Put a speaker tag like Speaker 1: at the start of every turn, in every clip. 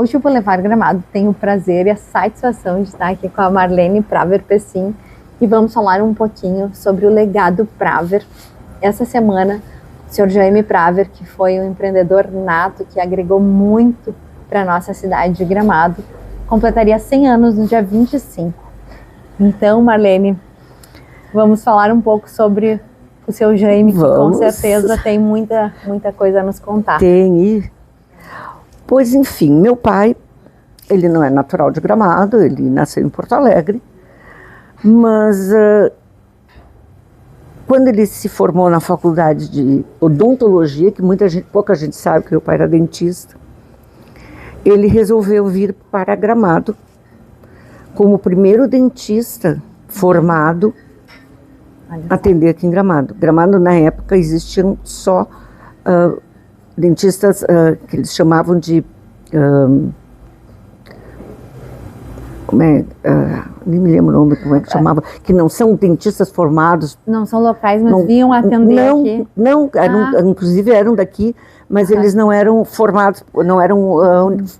Speaker 1: Hoje o Boulevard Gramado tem o prazer e a satisfação de estar aqui com a Marlene Praver Pessim e vamos falar um pouquinho sobre o legado Praver. Essa semana, o senhor Jaime Praver, que foi um empreendedor nato, que agregou muito para a nossa cidade de Gramado, completaria 100 anos no dia 25. Então, Marlene, vamos falar um pouco sobre o seu Jaime, que com certeza tem muita coisa a nos contar.
Speaker 2: Tem. Pois, enfim, meu pai, ele não é natural de Gramado, ele nasceu em Porto Alegre, mas quando ele se formou na faculdade de odontologia, que pouca gente sabe que meu pai era dentista, ele resolveu vir para Gramado como o primeiro dentista formado a atender aqui em Gramado. Gramado, na época, existiam só dentistas que eles chamavam de... nem me lembro o nome, como é que chamava, que não são dentistas formados.
Speaker 1: Não são locais, mas vinham atender aqui?
Speaker 2: Não, inclusive eram daqui, mas eles não eram formados,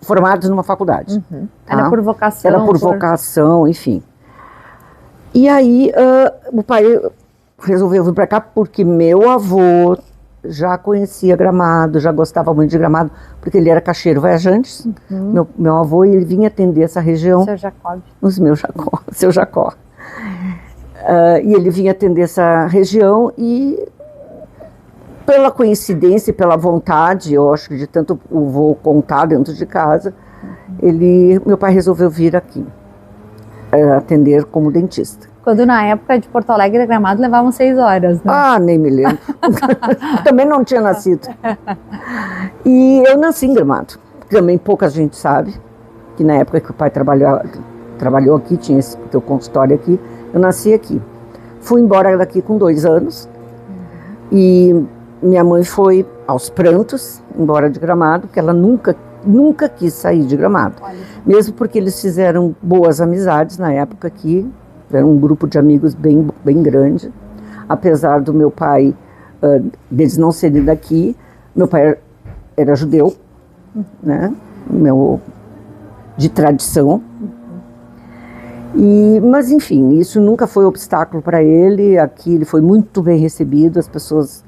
Speaker 2: formados numa faculdade.
Speaker 1: Uhum. Tá? Era por vocação?
Speaker 2: Era por vocação, enfim. E aí o pai resolveu vir para cá porque meu avô já conhecia Gramado, já gostava muito de Gramado, porque ele era caixeiro viajante. Uhum. Meu avô, ele vinha atender essa região.
Speaker 1: Seu Jacob.
Speaker 2: Seu Jacó. E ele vinha atender essa região e, pela coincidência e pela vontade, eu acho que de tanto o vô contar dentro de casa, meu pai resolveu vir aqui atender como dentista.
Speaker 1: Quando na época de Porto Alegre e Gramado levavam 6 horas, né?
Speaker 2: Nem me lembro. Também não tinha nascido. E eu nasci em Gramado. Também pouca gente sabe que na época que o pai trabalhou aqui, tinha esse teu consultório aqui, eu nasci aqui. Fui embora daqui com 2 anos. E minha mãe foi aos prantos embora de Gramado, porque ela nunca quis sair de Gramado. Mesmo porque eles fizeram boas amizades na época aqui. Era um grupo de amigos bem grande. Apesar do meu pai, deles não serem daqui, meu pai era judeu, né? De tradição. Mas, enfim, isso nunca foi obstáculo para ele. Aqui ele foi muito bem recebido, as pessoas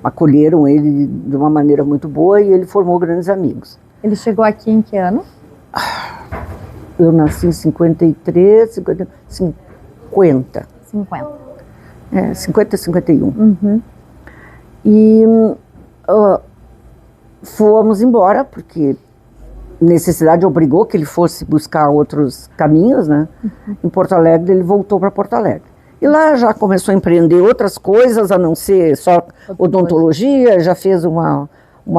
Speaker 2: acolheram ele de uma maneira muito boa e ele formou grandes amigos.
Speaker 1: Ele chegou aqui em que ano?
Speaker 2: Eu nasci em 53, 50.
Speaker 1: 50,
Speaker 2: 51.
Speaker 1: Uhum.
Speaker 2: E fomos embora, porque necessidade obrigou que ele fosse buscar outros caminhos, né? Em Porto Alegre, ele voltou para Porto Alegre. E lá já começou a empreender outras coisas, a não ser só odontologia, já fez uma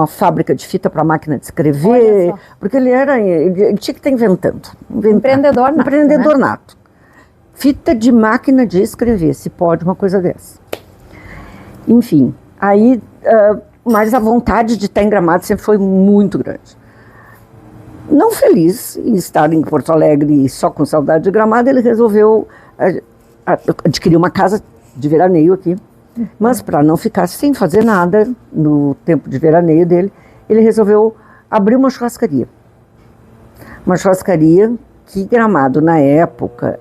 Speaker 2: fábrica de fita para máquina de escrever, porque ele tinha que estar inventando.
Speaker 1: Empreendedor nato.
Speaker 2: Empreendedor nato. Fita de máquina de escrever, se pode uma coisa dessa. Enfim, aí, mas a vontade de estar em Gramado sempre foi muito grande. Não feliz em estar em Porto Alegre e só com saudade de Gramado, ele resolveu adquirir uma casa de veraneio aqui. Mas para não ficar sem fazer nada no tempo de veraneio dele, ele resolveu abrir uma churrascaria. Uma churrascaria que Gramado, na época,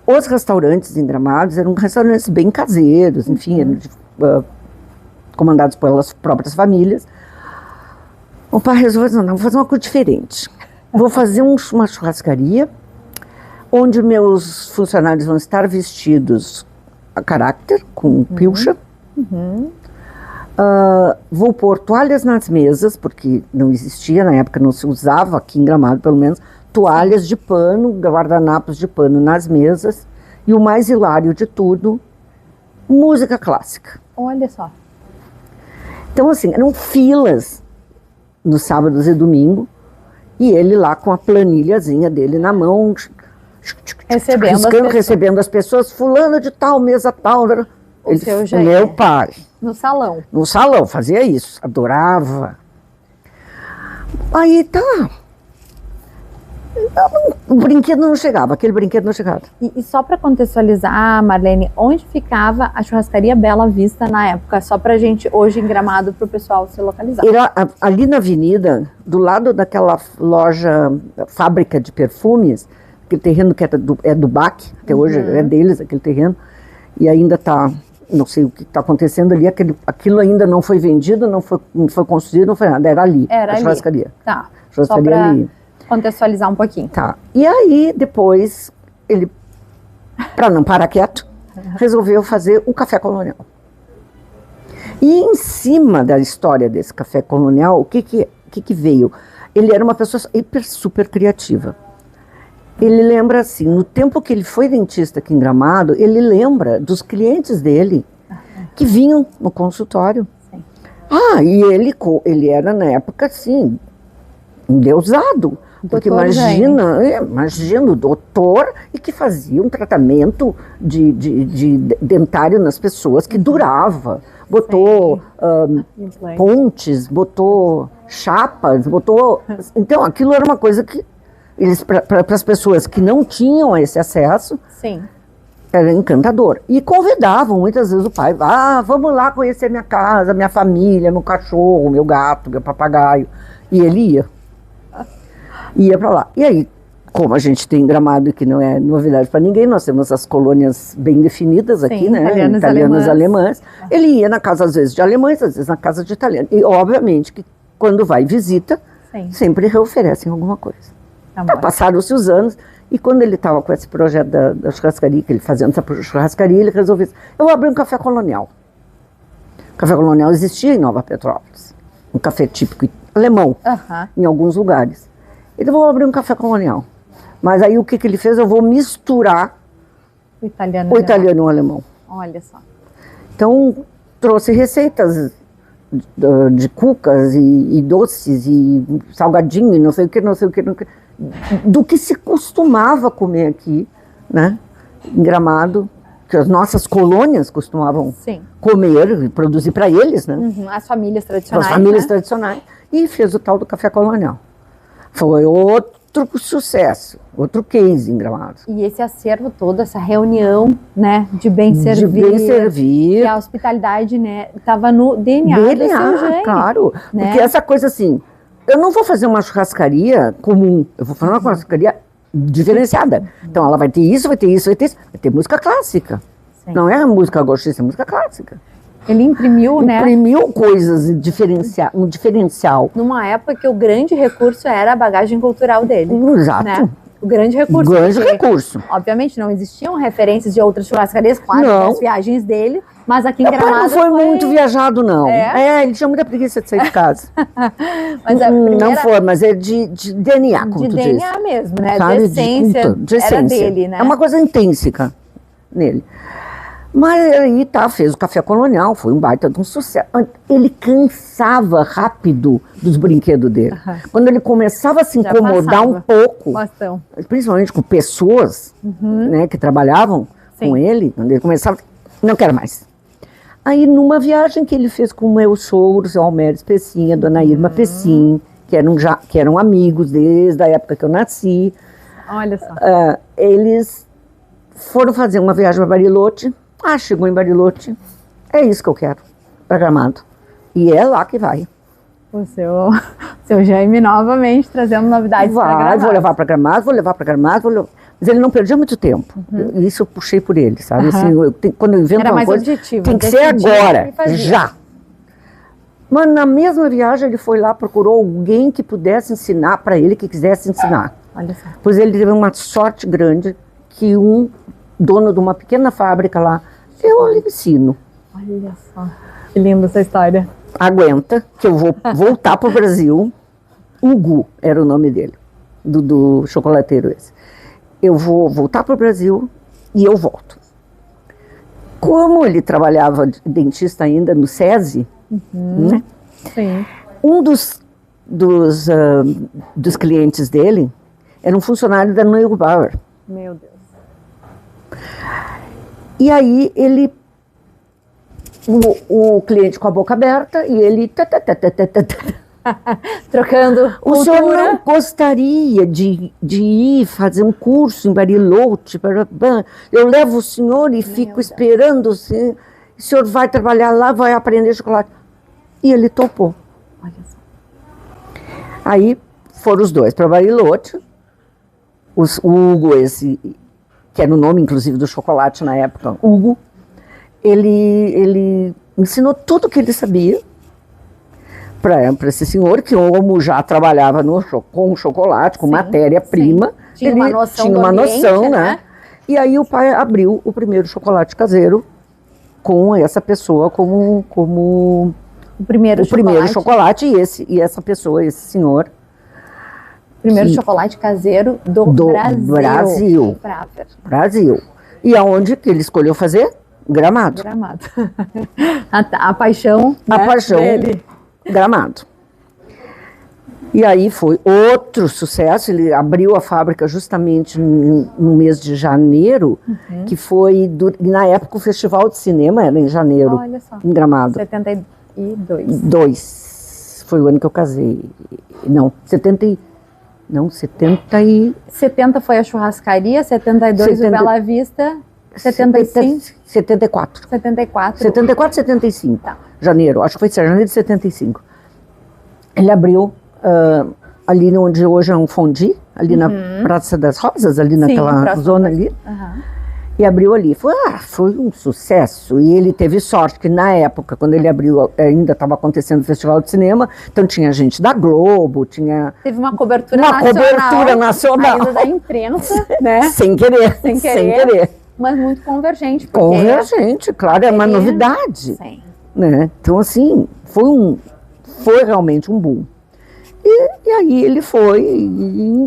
Speaker 2: os restaurantes em Gramados eram restaurantes bem caseiros, enfim, comandados pelas próprias famílias. O pai resolveu dizer, não, vou fazer uma coisa diferente. Vou fazer uma churrascaria onde meus funcionários vão estar vestidos a caráter, com pilcha. Vou pôr toalhas nas mesas, porque não existia, na época não se usava, aqui em Gramado pelo menos, toalhas de pano, guardanapos de pano nas mesas, e o mais hilário de tudo, música clássica.
Speaker 1: Olha só.
Speaker 2: Então, assim, eram filas nos sábados e domingo, e ele lá com a planilhazinha dele na mão, recebendo as pessoas, fulano de tal, mesa tal. Meu pai.
Speaker 1: No salão.
Speaker 2: No salão, fazia isso, adorava. Aí tá. O brinquedo não chegava, aquele brinquedo não chegava.
Speaker 1: E só para contextualizar, Marlene, onde ficava a churrascaria Bela Vista na época? Só pra gente, hoje em Gramado, pro pessoal se localizar.
Speaker 2: Era ali na avenida, do lado daquela loja, fábrica de perfumes, aquele terreno que é do BAC, até hoje é deles, aquele terreno, e ainda está, não sei o que está acontecendo ali, aquilo ainda não foi vendido, não foi construído, não foi nada, era ali, a churrascaria.
Speaker 1: Tá,
Speaker 2: churrascaria
Speaker 1: só pra
Speaker 2: ali.
Speaker 1: Contextualizar um pouquinho.
Speaker 2: Tá, e aí depois, ele, para não parar quieto, resolveu fazer o Café Colonial. E em cima da história desse Café Colonial, o que veio? Ele era uma pessoa super criativa. Ele lembra assim, no tempo que ele foi dentista aqui em Gramado, ele lembra dos clientes dele que vinham no consultório. Sim. E ele era na época assim, endeusado. Porque imagina o doutor e que fazia um tratamento de dentário nas pessoas que durava. Botou pontes, botou chapas, botou... Então, aquilo era uma coisa que para as pessoas que não tinham esse acesso,
Speaker 1: sim,
Speaker 2: era encantador. E convidavam muitas vezes o pai, vamos lá conhecer minha casa, minha família, meu cachorro, meu gato, meu papagaio. E ele ia para lá. E aí, como a gente tem Gramado, que não é novidade para ninguém, nós temos as colônias bem definidas aqui, sim, né? Italianos, alemãs. Ele ia na casa, às vezes, de alemães, às vezes na casa de italianos. E, obviamente, que quando vai visita, sim, sempre reoferecem alguma coisa. Passaram-se os anos, e quando ele estava com esse projeto da churrascaria, que ele fazendo essa churrascaria, ele resolveu, eu vou abrir um café colonial. O café colonial existia em Nova Petrópolis. Um café típico alemão, em alguns lugares. Ele vou abrir um café colonial. Mas aí o que ele fez? Eu vou misturar o italiano e o alemão.
Speaker 1: Olha só.
Speaker 2: Então, trouxe receitas de cucas e doces e salgadinho e não sei o que, do que se costumava comer aqui, né? Em Gramado, que as nossas colônias costumavam, sim, comer e produzir para eles, né?
Speaker 1: As famílias tradicionais.
Speaker 2: As famílias, né, tradicionais. E fez o tal do café colonial. Foi outro sucesso, outro case em Gramado.
Speaker 1: E esse acervo todo, essa reunião, né, de bem servir. E a hospitalidade, né, estava no DNA do seu Jaime.
Speaker 2: Claro, né? Porque essa coisa assim, eu não vou fazer uma churrascaria comum, eu vou fazer uma churrascaria diferenciada. Então ela vai ter isso, vai ter isso, vai ter música clássica. Sim. Não é música gauchista, é música clássica.
Speaker 1: Ele imprimiu, né?
Speaker 2: Imprimiu coisas, um diferencial.
Speaker 1: Numa época que o grande recurso era a bagagem cultural dele.
Speaker 2: Exato.
Speaker 1: Né? O grande recurso.
Speaker 2: Recurso.
Speaker 1: Obviamente não existiam referências de outras churrascarias, claro, das viagens dele, mas aqui em Gramado
Speaker 2: não foi muito viajado, não. Ele tinha muita preguiça de sair de casa.
Speaker 1: Mas
Speaker 2: não foi, mas é de DNA, como tu disse.
Speaker 1: De DNA mesmo, né?
Speaker 2: Sabe?
Speaker 1: De essência,
Speaker 2: de essência.
Speaker 1: Era dele, né?
Speaker 2: É uma coisa intrínseca nele. Mas aí fez o Café Colonial, foi um baita de um sucesso. Ele cansava rápido dos brinquedos dele. Quando ele começava a se incomodar um pouco, principalmente com pessoas, né, que trabalhavam, sim, com ele, quando ele começava, não quero mais. Aí numa viagem que ele fez com o meu sogro, o seu Almeres Pessim, a dona Irma Pessim, que eram amigos desde a época que eu nasci.
Speaker 1: Olha só.
Speaker 2: Eles foram fazer uma viagem para Bariloche. Chegou em Bariloche, é isso que eu quero, para Gramado. E é lá que vai.
Speaker 1: O seu Jaime novamente trazendo novidades para Gramado.
Speaker 2: Vou levar para Gramado, vou levar para Gramado. Mas ele não perdia muito tempo. Isso eu puxei por ele, sabe? Assim, quando eu invento uma coisa,
Speaker 1: objetivo,
Speaker 2: tem que ser agora, já. Mas na mesma viagem ele foi lá, procurou alguém que pudesse ensinar para ele, que quisesse ensinar.
Speaker 1: Olha só.
Speaker 2: Pois ele teve uma sorte grande que um dono de uma pequena fábrica lá, eu lhe ensino.
Speaker 1: Olha só, que linda essa história.
Speaker 2: Aguenta, que eu vou voltar para o Brasil. Hugo era o nome dele, do chocolateiro esse. Eu vou voltar para o Brasil e eu volto. Como ele trabalhava de dentista ainda no SESI, né?
Speaker 1: Sim.
Speaker 2: Um dos clientes dele era um funcionário da Neubauer.
Speaker 1: Meu Deus.
Speaker 2: E aí o cliente com a boca aberta e ele
Speaker 1: Trocando
Speaker 2: O
Speaker 1: cultura.
Speaker 2: senhor não gostaria de ir fazer um curso em Bariloche? Eu levo o senhor e fico esperando. O senhor vai trabalhar lá, vai aprender chocolate. E ele topou.
Speaker 1: Olha só.
Speaker 2: Aí foram os dois para Bariloche. O Hugo, esse, que era o nome, inclusive, do chocolate na época, Hugo, ele ensinou tudo o que ele sabia para esse senhor, que como já trabalhava com chocolate, com matéria-prima,
Speaker 1: tinha
Speaker 2: ele
Speaker 1: uma noção,
Speaker 2: tinha uma
Speaker 1: ambiente,
Speaker 2: noção, né? E aí o pai abriu o primeiro chocolate caseiro com essa pessoa como
Speaker 1: o primeiro
Speaker 2: chocolate e essa pessoa, esse senhor.
Speaker 1: Primeiro chocolate caseiro do Brasil.
Speaker 2: Brasil. E aonde que ele escolheu fazer? Gramado.
Speaker 1: A paixão,
Speaker 2: a paixão dele. Gramado. E aí foi outro sucesso. Ele abriu a fábrica justamente no mês de janeiro, que foi, na época, o Festival de Cinema era em janeiro.
Speaker 1: Olha só.
Speaker 2: Em Gramado.
Speaker 1: 72.
Speaker 2: Foi o ano que eu casei. Não, 70
Speaker 1: foi a churrascaria, 72 o Bela Vista, 75...
Speaker 2: 74. 75.
Speaker 1: Tá.
Speaker 2: Janeiro, acho que foi janeiro de 75. Ele abriu ali onde hoje é um Fondi, ali na Praça das Rosas, ali naquela zona ali. E abriu ali. Foi um sucesso. E ele teve sorte que na época, quando ele abriu, ainda estava acontecendo o Festival de Cinema, então tinha gente da Globo,
Speaker 1: Teve uma cobertura nacional. Ainda da imprensa, né?
Speaker 2: Sem querer.
Speaker 1: Mas muito convergente.
Speaker 2: Convergente, claro, é uma novidade.
Speaker 1: Sim.
Speaker 2: Né? Então, assim, foi realmente um boom. E aí ele foi,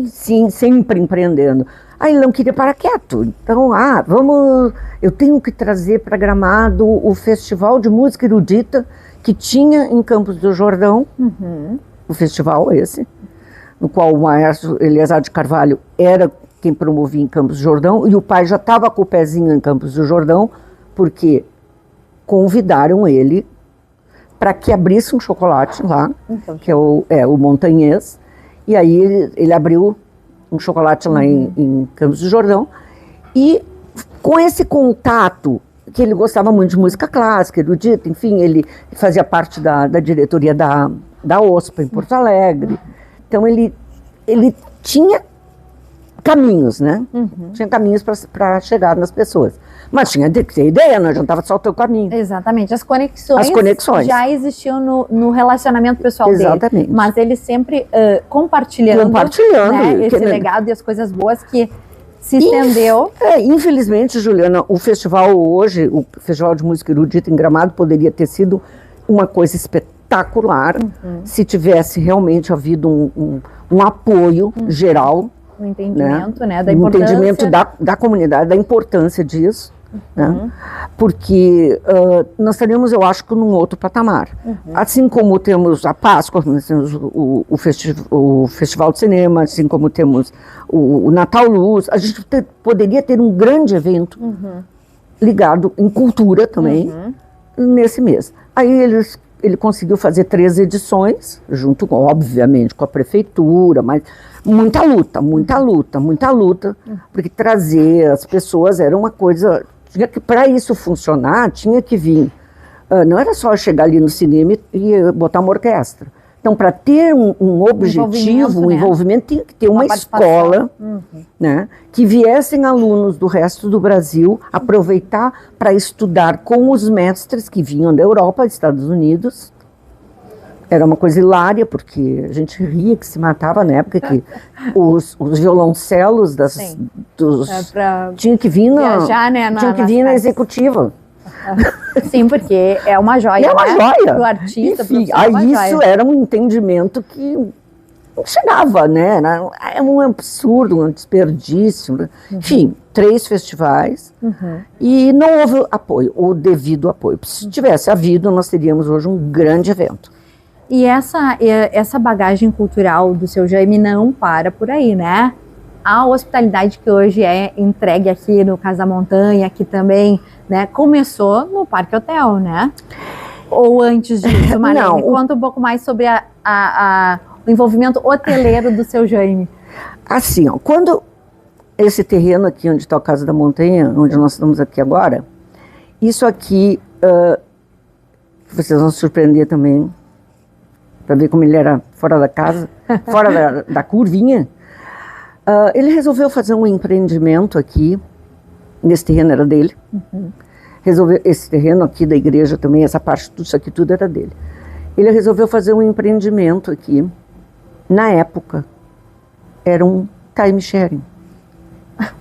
Speaker 2: sim, sempre empreendendo. Aí ele não queria parar quieto. Então, eu tenho que trazer para Gramado o Festival de Música Erudita que tinha em Campos do Jordão, o festival esse, no qual o maestro Eliezer de Carvalho era quem promovia em Campos do Jordão, e o pai já estava com o pezinho em Campos do Jordão, porque convidaram ele para que abrisse um chocolate lá, que é o Montanhês, e aí ele abriu um chocolate lá em Campos do Jordão, e com esse contato, que ele gostava muito de música clássica, erudita, enfim, ele fazia parte da diretoria da OSPA em Porto Alegre, então ele tinha caminhos, né? Tinha caminhos para chegar nas pessoas. Mas tinha que ter ideia, não adiantava só o teu caminho.
Speaker 1: Exatamente. As conexões já existiam no relacionamento pessoal dele. Mas ele sempre compartilhando né, esse legado e as coisas boas que se estendeu.
Speaker 2: Infelizmente, Juliana, o festival hoje, o Festival de Música Erudita em Gramado, poderia ter sido uma coisa espetacular se tivesse realmente havido um apoio geral.
Speaker 1: Um entendimento, né, da
Speaker 2: importância. Um entendimento da comunidade, da importância disso. Né? Porque nós estaríamos, eu acho, num outro patamar. Assim como temos a Páscoa, nós temos o Festival de Cinema, assim como temos o Natal Luz, a gente poderia ter um grande evento ligado em cultura também, nesse mês. Aí ele conseguiu fazer 3 edições, junto, obviamente, com a prefeitura, mas muita luta, porque trazer as pessoas era uma coisa, para isso funcionar, tinha que vir, não era só chegar ali no cinema e botar uma orquestra. Então, para ter um objetivo, um envolvimento, tinha que ter uma escola, né, que viessem alunos do resto do Brasil aproveitar para estudar com os mestres que vinham da Europa, dos Estados Unidos. Era uma coisa hilária, porque a gente ria que se matava na época que os violoncelos tinha que vir na executiva.
Speaker 1: Sim, porque é uma joia.
Speaker 2: É uma joia.
Speaker 1: Pro artista,
Speaker 2: enfim, isso era um entendimento que não chegava, né? É um absurdo, um desperdício. Né? Enfim, 3 festivais e não houve apoio, o devido apoio. Se tivesse havido, nós teríamos hoje um grande evento.
Speaker 1: E essa bagagem cultural do seu Jaime não para por aí, né? A hospitalidade que hoje é entregue aqui no Casa da Montanha, que também, né, começou no Parque Hotel, né? Ou antes disso, Marlene?
Speaker 2: Não.
Speaker 1: Conta um pouco mais sobre o envolvimento hoteleiro do seu Jaime.
Speaker 2: Assim, ó, quando esse terreno aqui, onde está a Casa da Montanha, onde nós estamos aqui agora, isso aqui, vocês vão se surpreender também, para ver como ele era fora da casa, fora da curvinha. Ele resolveu fazer um empreendimento aqui, nesse terreno era dele. Resolveu, esse terreno aqui da igreja também, essa parte, tudo isso aqui tudo era dele. Ele resolveu fazer um empreendimento aqui. Na época, era um time sharing.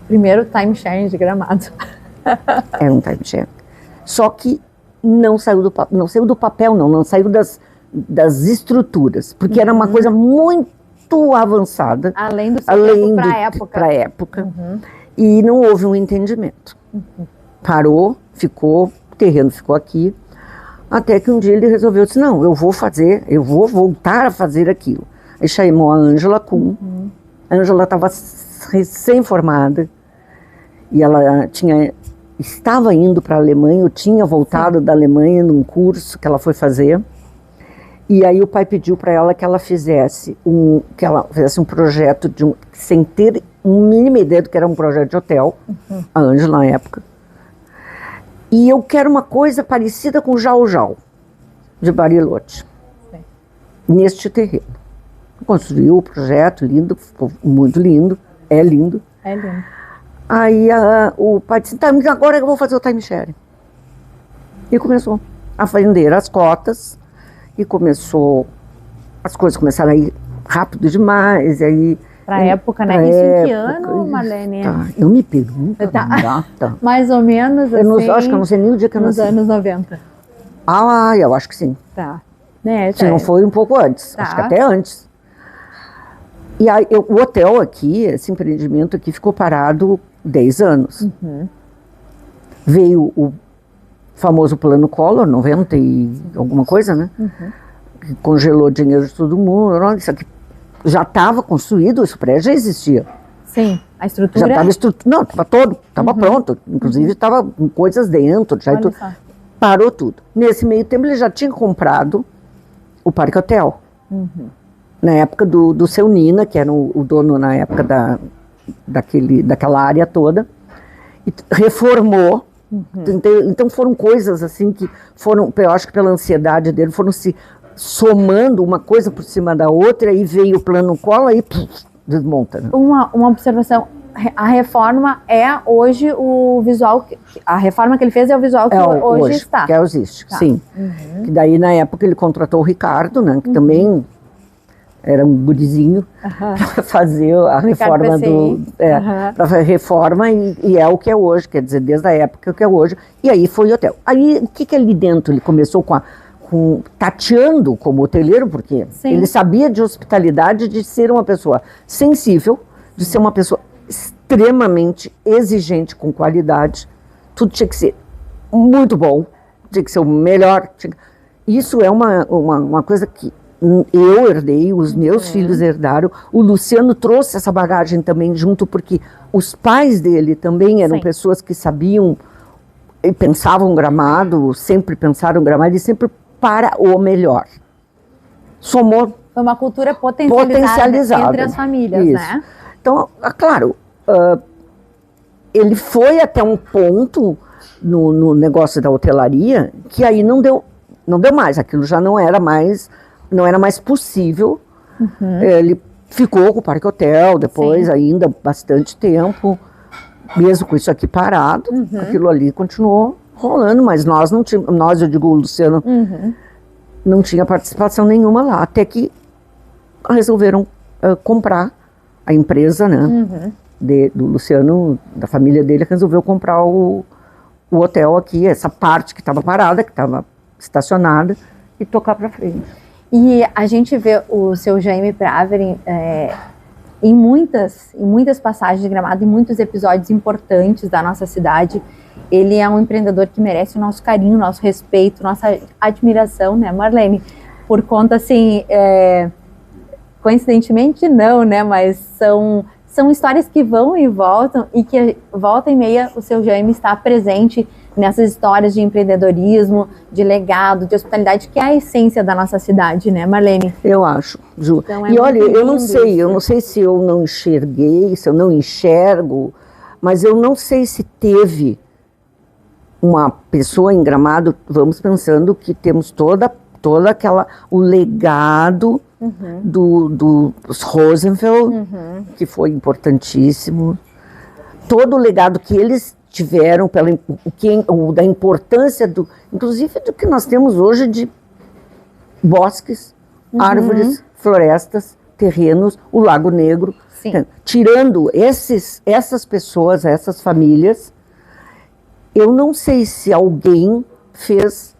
Speaker 1: Primeiro time sharing de Gramado.
Speaker 2: Era um time sharing. Só que não saiu do papel, não saiu das estruturas, porque era uma coisa muito avançada.
Speaker 1: Além do seu tempo para a época.
Speaker 2: E não houve um entendimento. Parou, o terreno ficou aqui, até que um dia ele resolveu, disse, não, eu vou voltar a fazer aquilo. Aí chamou a Ângela Kuhn. A Ângela estava recém-formada e ela estava indo para a Alemanha, eu tinha voltado da Alemanha num curso que ela foi fazer. E aí o pai pediu para ela que ela fizesse um projeto sem ter uma mínima ideia do que era um projeto de hotel, a Ângela na época. E eu quero uma coisa parecida com o Jau Jau, de Bariloche, neste terreno. Construiu o projeto, lindo, ficou muito lindo, é lindo.
Speaker 1: É lindo.
Speaker 2: Aí o pai disse, tá, mas agora eu vou fazer o time sharing. E começou a vender as cotas, e as coisas começaram a ir rápido demais, aí...
Speaker 1: Pra época, né? Isso em que ano, Marlene?
Speaker 2: Tá. Eu me pergunto data.
Speaker 1: Mais ou menos assim.
Speaker 2: Acho que eu não sei nem o dia que eu nasci.
Speaker 1: Nos anos 90.
Speaker 2: Eu acho que sim.
Speaker 1: Tá. Né,
Speaker 2: se não foi um pouco antes, acho que até antes. E aí, o hotel aqui, esse empreendimento aqui, ficou parado 10 anos. Veio o famoso plano Collor, 90 e alguma coisa, né? Que congelou o dinheiro de todo mundo. Isso aqui já estava construído, esse prédio já existia.
Speaker 1: Sim, a estrutura...
Speaker 2: Já estava não, estava pronto. Inclusive estava com coisas dentro, já tudo. Parou tudo. Nesse meio tempo ele já tinha comprado o Parque Hotel. Na época do seu Nina, que era o dono na época daquela área toda. E reformou. Então foram coisas assim que foram, eu acho que pela ansiedade dele, foram se somando uma coisa por cima da outra, e veio o plano Collor e desmonta. Né?
Speaker 1: Uma observação, a reforma é hoje o visual, a reforma que ele fez é o visual que hoje está.
Speaker 2: Que existe, sim. Que daí na época ele contratou o Ricardo, né, que também era um gurizinho, para fazer a reforma para fazer reforma, e é o que é hoje, quer dizer, desde a época que é hoje. E aí foi o hotel. Aí o que ali dentro? Ele começou tateando como hoteleiro, porque ele sabia de hospitalidade, de ser uma pessoa sensível, de ser uma pessoa extremamente exigente com qualidade. Tudo tinha que ser muito bom, tinha que ser o melhor. Isso é uma coisa que eu herdei, os meus filhos herdaram. O Luciano trouxe essa bagagem também junto, porque os pais dele também eram pessoas que sabiam e pensavam Gramado, sempre pensaram Gramado e sempre para o melhor. Somou.
Speaker 1: Foi uma cultura potencializada entre as famílias, né?
Speaker 2: Então, claro, ele foi até um ponto no negócio da hotelaria que aí não deu mais. Aquilo já não era mais possível. Ele ficou com o Parque Hotel depois ainda bastante tempo, mesmo com isso aqui parado. Aquilo ali continuou rolando, mas nós não tínhamos, eu digo o Luciano, não tinha participação nenhuma lá, até que resolveram comprar a empresa, né, do Luciano, da família dele, resolveu comprar o hotel aqui, essa parte que estava parada, que estava estacionada, e tocar para frente.
Speaker 1: E a gente vê o seu Jaime Praver em muitas passagens de Gramado, em muitos episódios importantes da nossa cidade. Ele é um empreendedor que merece o nosso carinho, nosso respeito, nossa admiração, né, Marlene? Por conta, assim, coincidentemente não, né, mas são histórias que vão e voltam, e que volta e meia o seu Jaime está presente nessas histórias de empreendedorismo, de legado, de hospitalidade, que é a essência da nossa cidade, né, Marlene?
Speaker 2: Eu acho, Ju.
Speaker 1: Então,
Speaker 2: E olha, eu não
Speaker 1: isso.
Speaker 2: sei se eu não enxerguei, se eu não enxergo, mas eu não sei se teve uma pessoa em Gramado, vamos pensando que temos toda aquela, o legado dos Rosenfeld, que foi importantíssimo, todo o legado que eles tiveram, da importância, inclusive do que nós temos hoje de bosques, árvores, florestas, terrenos, o Lago Negro.
Speaker 1: Sim.
Speaker 2: Tirando essas pessoas, essas famílias, eu não sei se alguém fez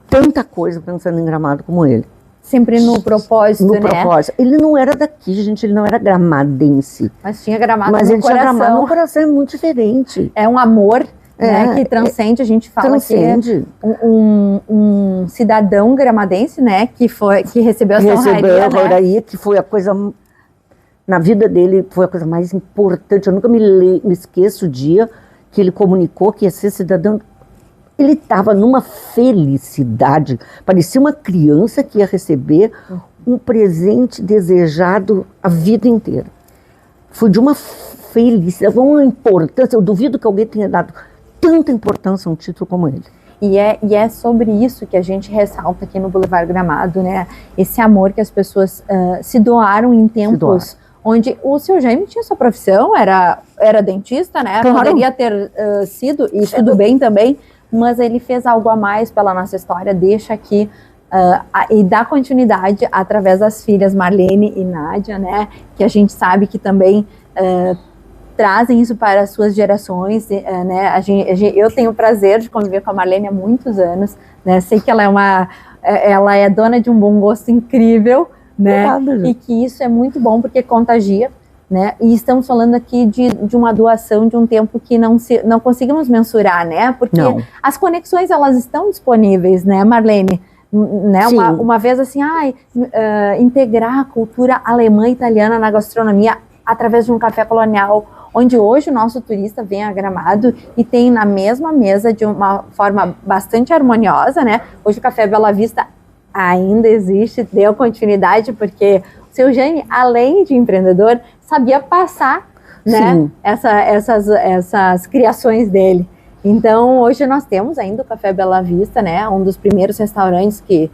Speaker 2: tanta coisa pensando em Gramado como ele.
Speaker 1: Sempre no propósito, né?
Speaker 2: No propósito. Ele não era daqui, gente, ele não era gramadense.
Speaker 1: Mas tinha Gramado
Speaker 2: Mas
Speaker 1: no
Speaker 2: ele
Speaker 1: coração.
Speaker 2: tinha Gramado no coração, é muito diferente.
Speaker 1: É um amor, né, que transcende, a gente fala
Speaker 2: transcende.
Speaker 1: que é um cidadão gramadense, né, que recebeu essa honraria,
Speaker 2: que foi a coisa, na vida dele, foi a coisa mais importante. Eu nunca me esqueço o dia que ele comunicou que ia ser cidadão. Ele estava numa felicidade, parecia uma criança que ia receber um presente desejado a vida inteira. Foi de uma felicidade, uma importância. Eu duvido que alguém tenha dado tanta importância a um título como ele.
Speaker 1: E é sobre isso que a gente ressalta aqui no Boulevard Gramado, né? Esse amor que as pessoas se doaram em tempos onde o seu Jaime tinha sua profissão, era dentista, né?
Speaker 2: Claro.
Speaker 1: Poderia ter sido, e tudo bem também, mas ele fez algo a mais pela nossa história, deixa aqui e dá continuidade através das filhas Marlene e Nádia, né? Que a gente sabe que também trazem isso para as suas gerações, né? Eu tenho o prazer de conviver com a Marlene há muitos anos, né? Sei que ela é dona de um bom gosto incrível, né?
Speaker 2: Obrigada,
Speaker 1: e que isso é muito bom porque contagia, né? E estamos falando aqui de uma doação de um tempo que não conseguimos mensurar, né? Porque as conexões, elas estão disponíveis, né, Marlene? Né? Uma vez assim, integrar a cultura alemã e italiana na gastronomia através de um café colonial, onde hoje o nosso turista vem a Gramado e tem na mesma mesa, de uma forma bastante harmoniosa, né? Hoje o Café Bela Vista ainda existe, deu continuidade, porque o seu Jaime, além de empreendedor, sabia passar, né, essas criações dele. Então, hoje nós temos ainda o Café Bela Vista, né, um dos primeiros restaurantes que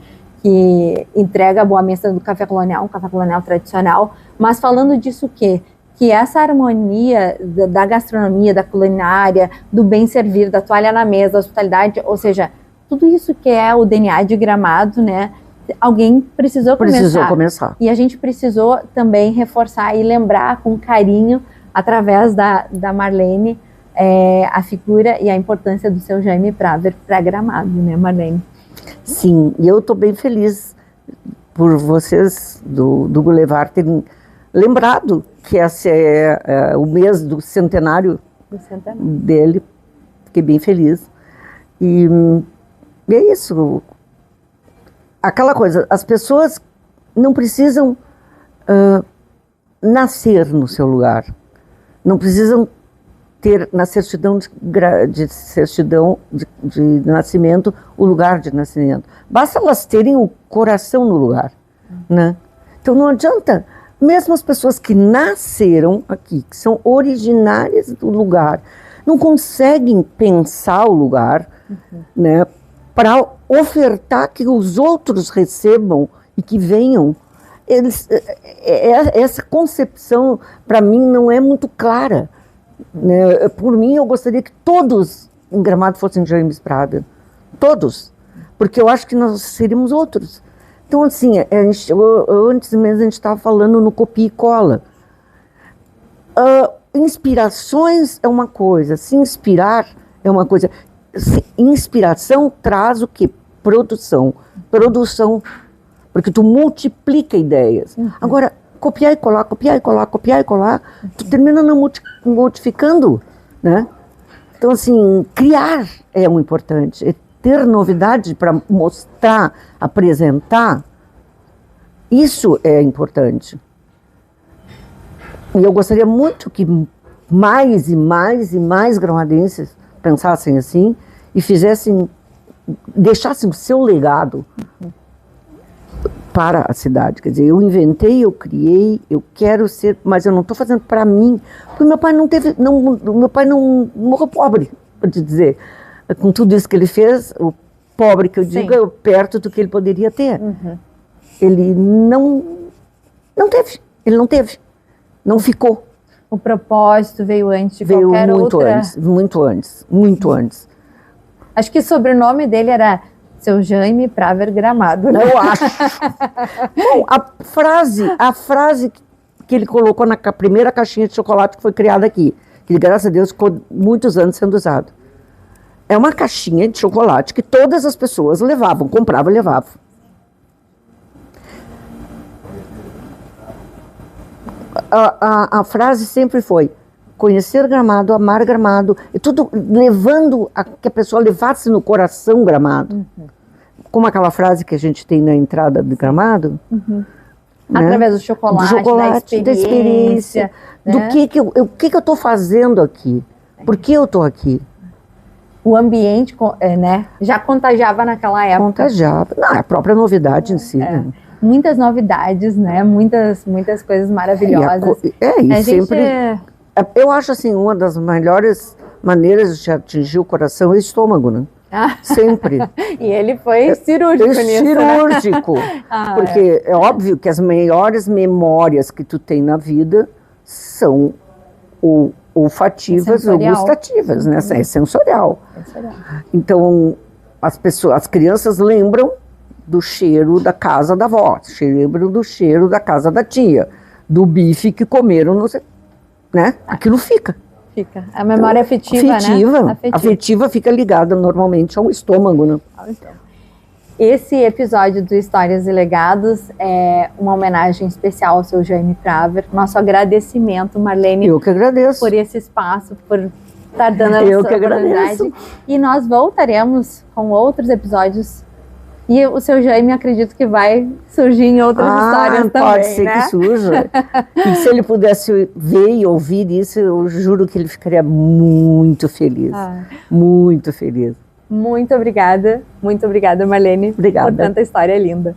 Speaker 1: entrega a boa mesa do café colonial, um café colonial tradicional. Mas falando disso que essa harmonia da gastronomia, da culinária, do bem servir, da toalha na mesa, da hospitalidade, ou seja, tudo isso que é o DNA de Gramado, né? Alguém precisou começar. E a gente precisou também reforçar e lembrar com carinho, através da Marlene, a figura e a importância do seu Jaime Praver para Gramado, né, Marlene?
Speaker 2: Sim, e eu estou bem feliz por vocês do Boulevard terem lembrado que esse é o mês do centenário dele. Fiquei bem feliz. E é isso. Aquela coisa, as pessoas não precisam nascer no seu lugar. Não precisam ter na certidão de nascimento o lugar de nascimento. Basta elas terem o coração no lugar, né? Então não adianta, mesmo as pessoas que nasceram aqui, que são originárias do lugar, não conseguem pensar o lugar, né, para ofertar que os outros recebam e que venham. Essa concepção, para mim, não é muito clara. Né? Por mim, eu gostaria que todos em Gramado fossem Jaime Praver. Todos. Porque eu acho que nós seríamos outros. Então, assim, antes mesmo a gente estava falando no copia e cola. Inspirações é uma coisa, se inspirar é uma coisa. Inspiração traz o quê? Produção. Produção, porque tu multiplica ideias. Agora, copiar e colar, tu termina não modificando, né? Então, assim, criar é o importante, é ter novidade para mostrar, apresentar, isso é importante. E eu gostaria muito que mais e mais gramadenses pensassem assim e deixassem o seu legado para a cidade. Quer dizer, eu inventei, eu criei, eu quero ser, mas eu não estou fazendo para mim, porque meu pai não morreu pobre, para te dizer. Com tudo isso que ele fez, o pobre que eu digo é perto do que ele poderia ter. Ele não teve, não ficou.
Speaker 1: O propósito veio antes de qualquer outra...
Speaker 2: Muito antes.
Speaker 1: Acho que o sobrenome dele era Seu Jaime Praver Gramado, né?
Speaker 2: Eu acho. Bom, a frase que ele colocou na primeira caixinha de chocolate que foi criada aqui, que graças a Deus ficou muitos anos sendo usado. É uma caixinha de chocolate que todas as pessoas levavam, compravam e levavam. A frase sempre foi: conhecer Gramado, amar Gramado, e tudo levando a que a pessoa levasse no coração Gramado. Como aquela frase que a gente tem na entrada do Gramado. Né?
Speaker 1: Através do chocolate, da experiência. Né?
Speaker 2: Do que eu estou fazendo aqui? Por que eu estou aqui?
Speaker 1: O ambiente, né, já contagiava naquela época.
Speaker 2: Contagiava. Não, é a própria novidade em si. Né?
Speaker 1: Muitas novidades, né? Muitas coisas maravilhosas.
Speaker 2: Eu acho assim, uma das melhores maneiras de atingir o coração é o estômago, né? Sempre.
Speaker 1: E ele foi cirúrgico nisso.
Speaker 2: Cirúrgico. Porque é óbvio que as maiores memórias que tu tem na vida são olfativas ou gustativas, né? É sensorial. Então, as crianças lembram do cheiro da casa da avó, lembram do cheiro da casa da tia, do bife que comeram, né? Aquilo fica.
Speaker 1: A memória afetiva, né?
Speaker 2: Afetiva fica ligada normalmente ao estômago, né?
Speaker 1: Esse episódio do Histórias e Legados é uma homenagem especial ao seu Jaime Praver. Nosso agradecimento, Marlene.
Speaker 2: Eu que agradeço.
Speaker 1: Por esse espaço, por estar dando essa oportunidade. E nós voltaremos com outros episódios. E o seu Jaime, acredito que vai surgir em outras histórias também,
Speaker 2: pode ser, né? Que surja. E se ele pudesse ver e ouvir isso, eu juro que ele ficaria muito feliz. Muito feliz.
Speaker 1: Muito obrigada, Marlene, por tanta história linda.